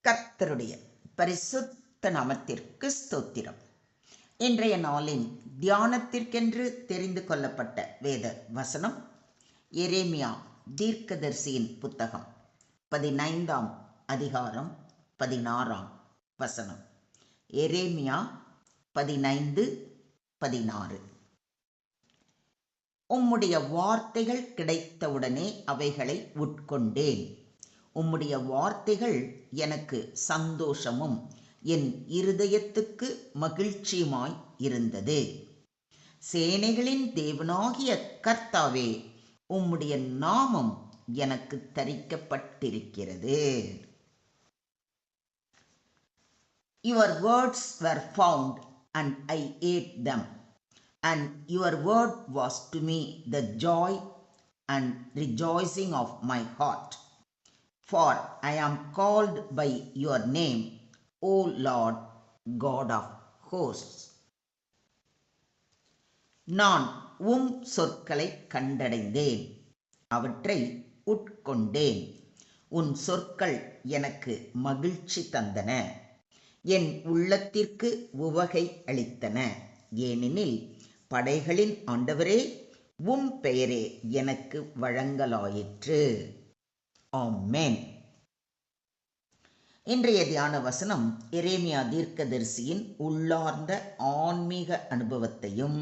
கர்த்தருடைய பரிசுத்த நாமத்திற்கு ஸ்தோத்திரம். இன்றைய நாளின் தியானத்திற்கென்று தெரிந்து கொள்ளப்பட்ட வேத வசனம் எரேமியா தீர்க்கதரிசியின் புத்தகம் 15ஆம் அதிகாரம் 16ஆம் வசனம். எரேமியா 15:16. உம்முடைய வார்த்தைகள் கிடைத்தவுடனே அவைகளை உட்கொண்டேன். உம்முடைய வார்த்தைகள் எனக்கு சந்தோஷமும் என் இருதயத்துக்கு மகிழ்ச்சியுமாய் இருந்தது. சேனைகளின் தேவனாகிய கர்த்தாவே, உம்முடைய நாமம் எனக்கு தரிக்கப்பட்டிருக்கிறது. Your words were found and I ate them, and your word was to me the joy and rejoicing of my heart. For I am called by your name, O Lord, God of hosts. நான் உம் சொற்களை கண்டடைந்தேன், அவற்றை உட்கொண்டேன். உன் சொற்கள் எனக்கு மகிழ்ச்சி தந்தன, என் உள்ளத்திற்கு உவகை அளித்தன. ஏனெனில் படைகளின் ஆண்டவரே, உம் பெயரே எனக்கு வழங்கலாயிற்று. ஆமென். இன்றைய தியான வசனம் எரேமியா தீர்க்கதரிசியின் உள்ளார்ந்த ஆன்மீக அனுபவத்தையும்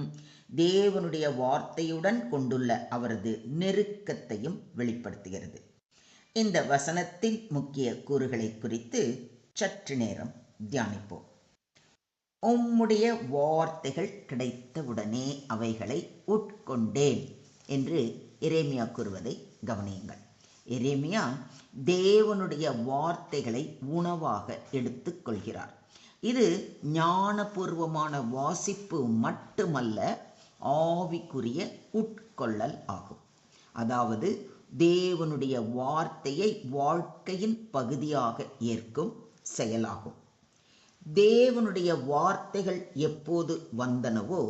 தேவனுடைய வார்த்தையுடன் கொண்டுள்ள அவரது நெருக்கத்தையும் வெளிப்படுத்துகிறது. இந்த வசனத்தின் முக்கிய கூறுகளை குறித்து சற்று நேரம் தியானிப்போம். உம்முடைய வார்த்தைகள் கிடைத்தவுடனே அவைகளை உட்கொண்டேன் என்று எரேமியா கூறுவதை கவனியுங்கள். எரேமியா தேவனுடைய வார்த்தைகளை உணவாக எடுத்துக்கொள்கிறார். இது ஞானபூர்வமான வாசிப்பு மட்டுமல்ல, ஆவிக்குரிய உட்கொள்ளல் ஆகும். அதாவது தேவனுடைய வார்த்தையை வாழ்க்கையின் பகுதியாக ஏற்கும் செயலாகும். தேவனுடைய வார்த்தைகள் எப்போது வந்தனவோ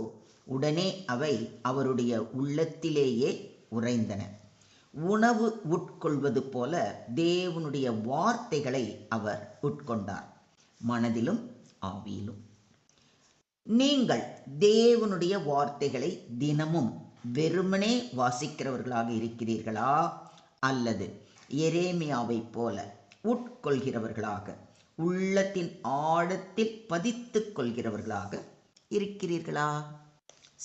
உடனே அவை அவருடைய உள்ளத்திலேயே உறைந்தன. உணவு உட்கொள்வது போல தேவனுடைய வார்த்தைகளை அவர் உட்கொண்டார், மனதிலும் ஆவியிலும். நீங்கள் தேவனுடைய வார்த்தைகளை தினமும் வெறுமனே வாசிக்கிறவர்களாக இருக்கிறீர்களா, அல்லது எரேமியாவை போல உட்கொள்கிறவர்களாக, உள்ளத்தின் ஆழத்தில் பதித்துக் கொள்கிறவர்களாக இருக்கிறீர்களா?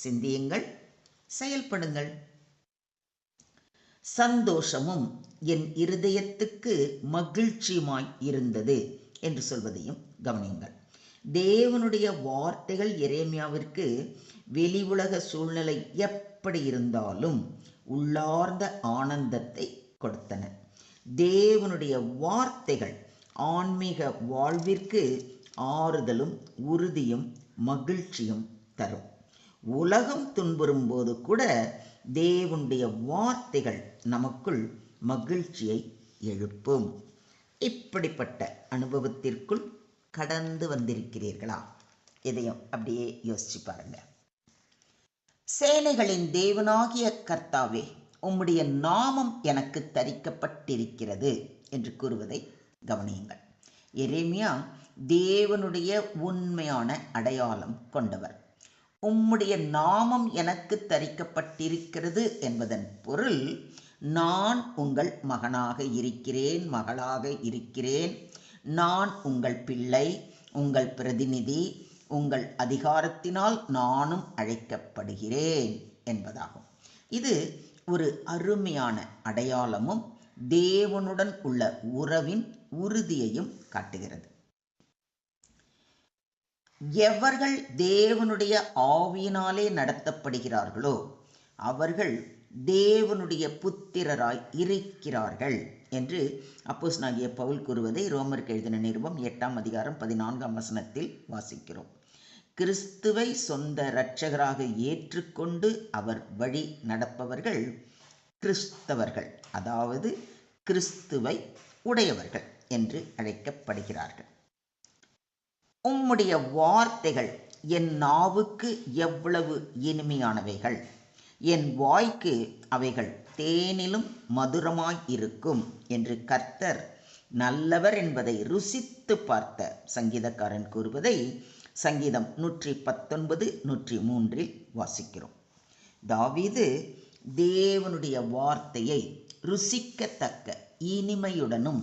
சிந்தியுங்கள், செயல்படுங்கள். சந்தோஷமும் என் இருதயத்துக்கு மகிழ்ச்சியுமாய் இருந்தது என்று சொல்வதையும் கவனியுங்கள். தேவனுடைய வார்த்தைகள் எரேமியாவிற்கு வெளி உலக சூழ்நிலை எப்படி இருந்தாலும் உள்ளார்ந்த ஆனந்தத்தை கொடுத்தன. தேவனுடைய வார்த்தைகள் ஆன்மீக வாழ்விற்கு ஆறுதலும் உறுதியும் மகிழ்ச்சியும் தரும். உலகம் துன்புறும் போது கூட தேவனுடைய வார்த்தைகள் நமக்குள் மகிழ்ச்சியை எழுப்பும். இப்படிப்பட்ட அனுபவத்திற்குள் கடந்து வந்திருக்கிறீர்களா? இதையும் அப்படியே யோசிச்சு பாருங்க. சேனைகளின் தேவனாகிய கர்த்தாவே, உம்முடைய நாமம் எனக்கு தரிக்கப்பட்டிருக்கிறது என்று கூறுவதை கவனியுங்கள். எரேமியா தேவனுடைய உண்மையான அடையாளம் கொண்டவர். உம்முடைய நாமம் எனக்கு தரிக்கப்பட்டிருக்கிறது என்பதன் பொருள், நான் உங்கள் மகனாக இருக்கிறேன், மகளாக இருக்கிறேன், நான் உங்கள் பிள்ளை, உங்கள் பிரதிநிதி, உங்கள் அதிகாரத்தினால் நானும் அழைக்கப்படுகிறேன் என்பதாகும். இது ஒரு அருமையான அடையாளமும் தேவனுடன் உள்ள உறவின் உறுதியையும் காட்டுகிறது. எவர்கள் தேவனுடைய ஆவியினாலே நடத்தப்படுகிறார்களோ அவர்கள் தேவனுடைய புத்திரராய் இருக்கிறார்கள் என்று அப்போஸ்தலனாகிய பவுல் கூறுவதை ரோமருக்கு எழுதின நிருபம் 8ஆம் அதிகாரம் 14ஆம் வசனத்தில் வாசிக்கிறோம். கிறிஸ்துவை சொந்த இரட்சகராக ஏற்றுக்கொண்டு அவர் வழி நடப்பவர்கள் கிறிஸ்தவர்கள், அதாவது கிறிஸ்துவை உடையவர்கள் என்று அழைக்கப்படுகிறார்கள். உம்முடைய வார்த்தைகள் என் நாவுக்கு எவ்வளவு இனிமையானவைகள், என் வாய்க்கு அவைகள் தேனிலும் மதுரமாய் இருக்கும் என்று கர்த்தர் நல்லவர் என்பதை ருசித்து பார்த்த சங்கீதக்காரன் கூறுவதை சங்கீதம் 119 103 வாசிக்கிறோம். தாவீது தேவனுடைய வார்த்தையை ருசிக்கத்தக்க இனிமையுடனும்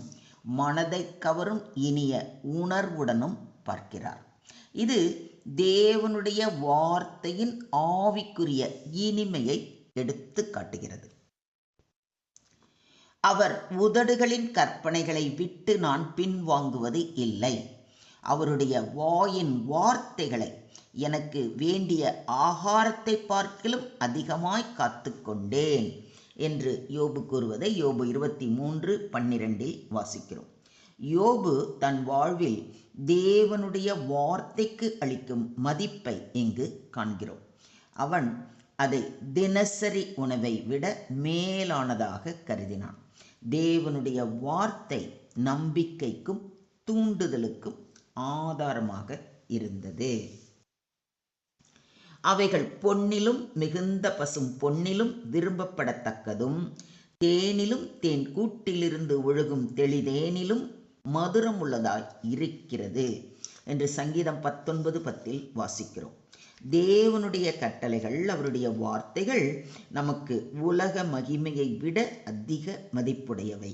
மனதை கவரும் இனிய உணர்வுடனும் பார்க்கிறார். இது தேவனுடைய வார்த்தையின் ஆவிக்குரிய இனிமையை எடுத்து காட்டுகிறது. அவர் உதடுகளின் கற்பனைகளை விட்டு நான் பின்வாங்குவது இல்லை. அவருடைய வாயின் வார்த்தைகளை எனக்கு வேண்டிய ஆகாரத்தை பார்க்கிலும் அதிகமாய் காத்து கொண்டேன் என்று யோபு கூறுவதை யோபு 23:12 வாசிக்கிறோம். யோபு தன் வாழ்வில் தேவனுடைய வார்த்தைக்கு அளிக்கும் மதிப்பை இங்கு காண்கிறோம். அவன் அதை தினசரி உணவை விட மேலானதாக கருதினான். தேவனுடைய வார்த்தை நம்பிக்கைக்கும் தூண்டுதலுக்கும் ஆதாரமாக இருந்தது. அவைகள் பொன்னிலும் மிகுந்த பசும் பொன்னிலும் விரும்பப்படத்தக்கதும் தேனிலும் தேன் கூட்டிலிருந்து ஒழுகும் தெளிதேனிலும் மதுரம் உள்ளதாய் இருக்கிறது என்று சங்கீதம் 19:10 வாசிக்கிறோம். தேவனுடைய கட்டளைகள், அவருடைய வார்த்தைகள் நமக்கு உலக மகிமையை விட அதிக மதிப்புடையவை.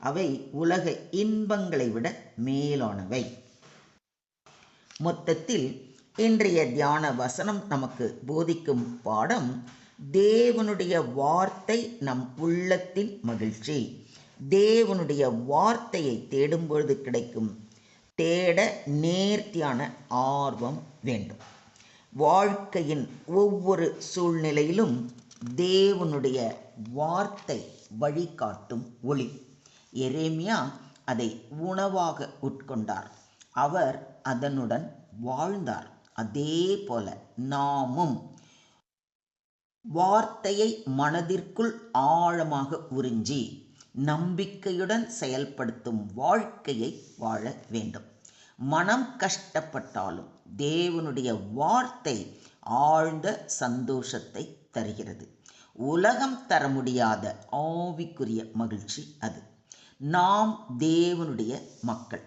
அவை உலக இன்பங்களை விட மேலானவை. மொத்தத்தில் இன்றைய தியான வசனம் நமக்கு போதிக்கும் பாடம், தேவனுடைய வார்த்தை நம் உள்ளத்தின் மகிழ்ச்சி. தேவனுடைய வார்த்தையை தேடும் பொழுது கிடைக்கும் தேட நேர்த்தியான ஆர்வம் வேண்டும். வாழ்க்கையின் ஒவ்வொரு சூழ்நிலையிலும் தேவனுடைய வார்த்தை வழிகாட்டும் ஒளி. எரேமியா அதை உணவாக உட்கொண்டார். அவர் அதனுடன் வாழ்ந்தார். அதே போல நாமும் வார்த்தையை மனதிற்குள் ஆழமாக உறிஞ்சி நம்பிக்கையுடன் செயல்படுத்தும் வாழ்க்கையை வாழ வேண்டும். மனம் கஷ்டப்பட்டாலும் தேவனுடைய வார்த்தை ஆழ்ந்த சந்தோஷத்தை தருகிறது. உலகம் தர முடியாத ஆவிக்குரிய மகிழ்ச்சி அது. நாம் தேவனுடைய மக்கள்,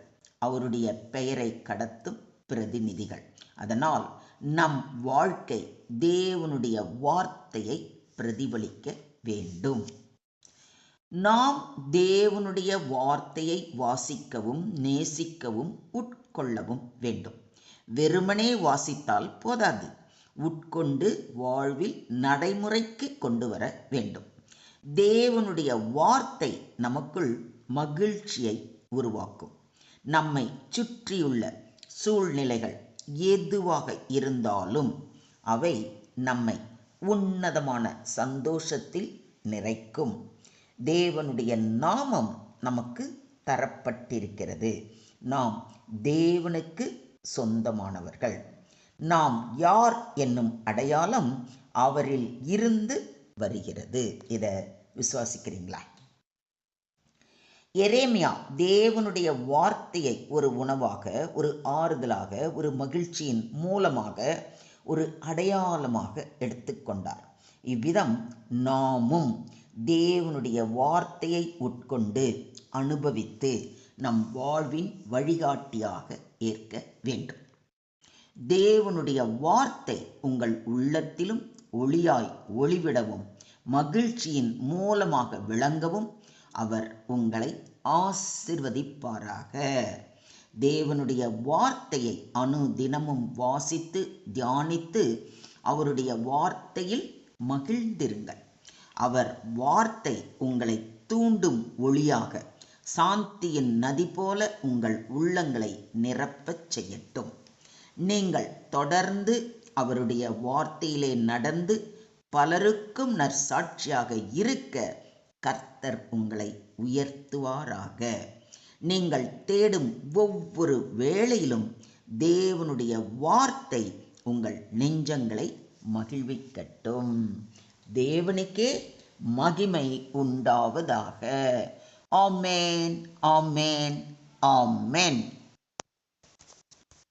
அவருடைய பெயரை கடத்தும் பிரதிநிதிகள். அதனால் நம் வாழ்க்கை தேவனுடைய வார்த்தையை பிரதிபலிக்க வேண்டும். நாம் தேவனுடைய வார்த்தையை வாசிக்கவும் நேசிக்கவும் உட்கொள்ளவும் வேண்டும். வெறுமனே வாசித்தால் போதாது, உட்கொண்டு வாழ்வில் நடைமுறைக்கு கொண்டு வர வேண்டும். தேவனுடைய வார்த்தை நமக்குள் மகிழ்ச்சியை உருவாக்கும். நம்மை சுற்றியுள்ள சூழ்நிலைகள் எதுவாக இருந்தாலும் அவை நம்மை உன்னதமான சந்தோஷத்தில் நிறைக்கும். தேவனுடைய நாமம் நமக்கு தரப்பட்டிருக்கிறது. நாம் தேவனுக்கு சொந்தமானவர்கள். நாம் யார் என்னும் அடையாளம் அவரில் இருந்து வருகிறது. இதை விசுவாசிக்கிறீங்களா? எரேமியா தேவனுடைய வார்த்தையை ஒரு உணவாக, ஒரு ஆறுதலாக, ஒரு மகிழ்ச்சியின் மூலமாக, ஒரு அடையாளமாக எடுத்துக்கொண்டார். இவ்விதம் நாமும் தேவனுடைய வார்த்தையை உட்கொண்டு அனுபவித்து நம் வாழ்வின் வழிகாட்டியாக ஏற்க வேண்டும். தேவனுடைய வார்த்தை உங்கள் உள்ளத்திலும் ஒளியாய் ஒளிவிடவும் மகிழ்ச்சியின் மூலமாக விளங்கவும் அவர் உங்களை ஆசீர்வதிப்பாராக. தேவனுடைய வார்த்தையை அனுதினமும் வாசித்து தியானித்து அவருடைய வார்த்தையில் மகிழ்ந்திருங்கள். அவர் வார்த்தை உங்களை தூண்டும் ஒளியாக, சாந்தியின் நதி போல உங்கள் உள்ளங்களை நிரப்பச் செய்யட்டும். நீங்கள் தொடர்ந்து அவருடைய வார்த்தையிலே நடந்து பலருக்கும் நற்சாட்சியாக இருக்க கர்த்தர் உங்களை உயர்த்துவாராக. நீங்கள் தேடும் ஒவ்வொரு வேளையிலும் தேவனுடைய வார்த்தை உங்கள் நெஞ்சங்களை மகிழ்விக்கட்டும். தேவனுக்கே மகிமை உண்டாவதாக. ஆமென், ஆமென், ஆமென்.